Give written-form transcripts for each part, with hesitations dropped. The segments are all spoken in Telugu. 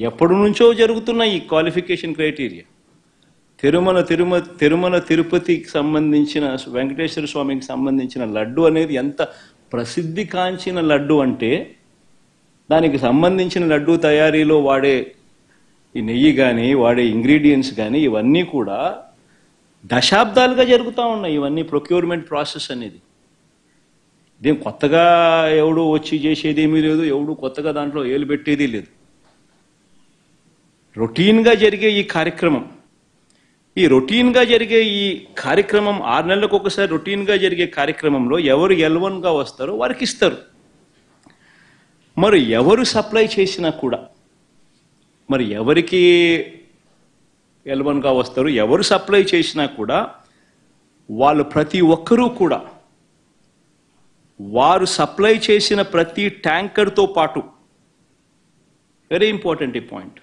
ఎప్పటి నుంచో జరుగుతున్న ఈ క్వాలిఫికేషన్ క్రైటీరియా. తిరుమల తిరుపతికి సంబంధించిన వెంకటేశ్వర స్వామికి సంబంధించిన లడ్డు అనేది ఎంత ప్రసిద్ధి కాంచిన లడ్డు అంటే దానికి సంబంధించిన లడ్డు తయారీలో వాడే ఈ నెయ్యి కానీ వాడే ఇంగ్రీడియంట్స్ కానీ ఇవన్నీ కూడా దశాబ్దాలుగా జరుగుతూ ఉన్నాయి. ఇవన్నీ ప్రొక్యూర్మెంట్ ప్రాసెస్ అనేది ఇదేం కొత్తగా ఎవడు వచ్చి చేసేది ఏమీ లేదు, ఎవడు కొత్తగా దాంట్లో ఏలు పెట్టేది లేదు. రొటీన్గా జరిగే ఈ కార్యక్రమం 6 నెలలకు ఒకసారి రొటీన్గా జరిగే కార్యక్రమంలో ఎవరు L1గా వస్తారో వారికి ఇస్తారు. మరి ఎవరు సప్లై చేసినా కూడా, మరి ఎవరికి L1గా వస్తారు, ఎవరు సప్లై చేసినా కూడా వాళ్ళు ప్రతి ఒక్కరూ కూడా వారు సప్లై చేసిన ప్రతి ట్యాంకర్తో పాటు, వెరీ ఇంపార్టెంట్ ఈ పాయింట్,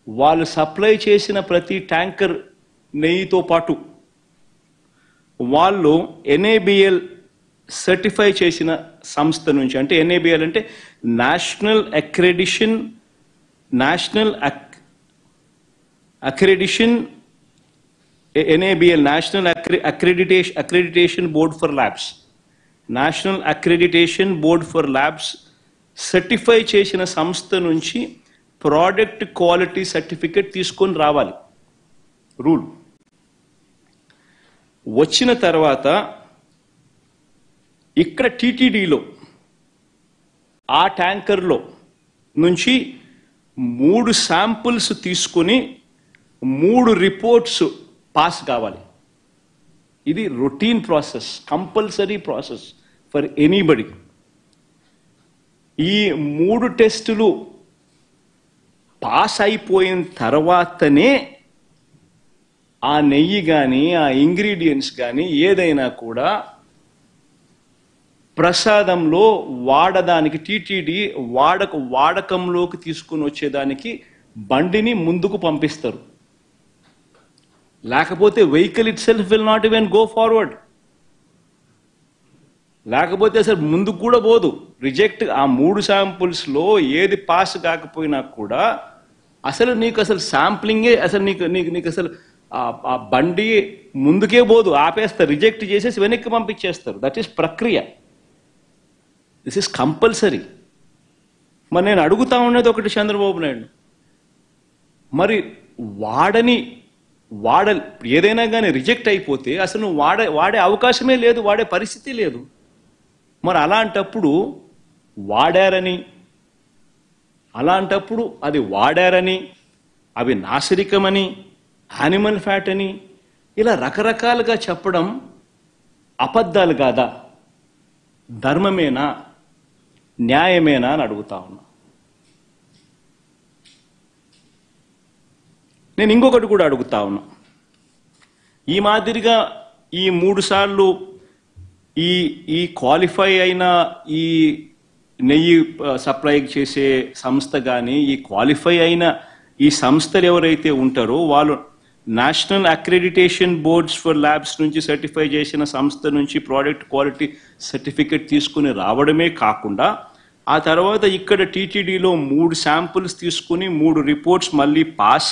వాళ్ళు సప్లై చేసిన ప్రతి ట్యాంకర్ నెయ్యితో పాటు వాళ్ళు NABL సర్టిఫై చేసిన సంస్థ నుంచి, అంటే NABL అంటే national accreditation NABL national accreditation board for labs, national accreditation board for labs certify చేసిన సంస్థ నుంచి ప్రోడక్ట్ క్వాలిటీ సర్టిఫికేట్ తీసుకొని రావాలి. రూల్ వచ్చిన తర్వాత ఇక్కడ TTDలో ఆ ట్యాంకర్లో నుంచి 3 శాంపుల్స్ తీసుకొని 3 రిపోర్ట్స్ పాస్ కావాలి. ఇది routine process, compulsory process for anybody. ఈ 3 టెస్టులు పాస్ అయిపోయిన తర్వాతనే ఆ నెయ్యి కానీ ఆ ఇంగ్రీడియంట్స్ కానీ ఏదైనా కూడా ప్రసాదంలో వాడడానికి TTD వాడకంలోకి తీసుకుని వచ్చేదానికి బండిని ముందుకు పంపిస్తారు. లేకపోతే vehicle it self will not even go forward. లేకపోతే అసలు ముందుకు కూడా పోదు. రిజెక్ట్ ఆ 3 శాంపుల్స్లో ఏది పాస్ కాకపోయినా కూడా అసలు నీకు అసలు శాంప్లింగే అసలు నీకు అసలు ఆ బండి ముందుకే పోదు, ఆపేస్తారు, రిజెక్ట్ చేసేసి వెనక్కి పంపించేస్తారు. దట్ ఈస్ ప్రక్రియ. This is compulsory. మరి నేను అడుగుతా ఉన్నది ఒకటి చంద్రబాబు నాయుడు, మరి ఏదైనా కానీ రిజెక్ట్ అయిపోతే అసలు నువ్వు వాడే అవకాశమే లేదు, వాడే పరిస్థితి లేదు. మరి అలాంటప్పుడు అది వాడారని, అవి నాసిరకమని, యానిమల్ ఫ్యాట్ అని ఇలా రకరకాలుగా చెప్పడం అబద్ధాలు కాదా? ధర్మమేనా, న్యాయమేనా అని అడుగుతా ఉన్నా. నేను ఇంకొకటి కూడా అడుగుతా ఉన్నా. ఈ మాదిరిగా ఈ 3 సార్లు ఈ క్వాలిఫై అయిన ఈ నెయ్యి సప్లై చేసే సంస్థ కానీ, ఈ క్వాలిఫై అయిన ఈ సంస్థలు ఎవరైతే ఉంటారో వాళ్ళు national accreditation boards for labs నుంచి సర్టిఫై చేసిన సంస్థ నుంచి ప్రోడక్ట్ క్వాలిటీ సర్టిఫికేట్ తీసుకుని రావడమే కాకుండా ఆ తర్వాత ఇక్కడ TTDలో 3 శాంపుల్స్ తీసుకుని 3 రిపోర్ట్స్ మళ్ళీ పాస్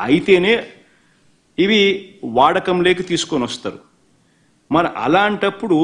అయితేనే ఇవి వాడకంలోకి తీసుకొని వస్తారు. మరి అలాంటప్పుడు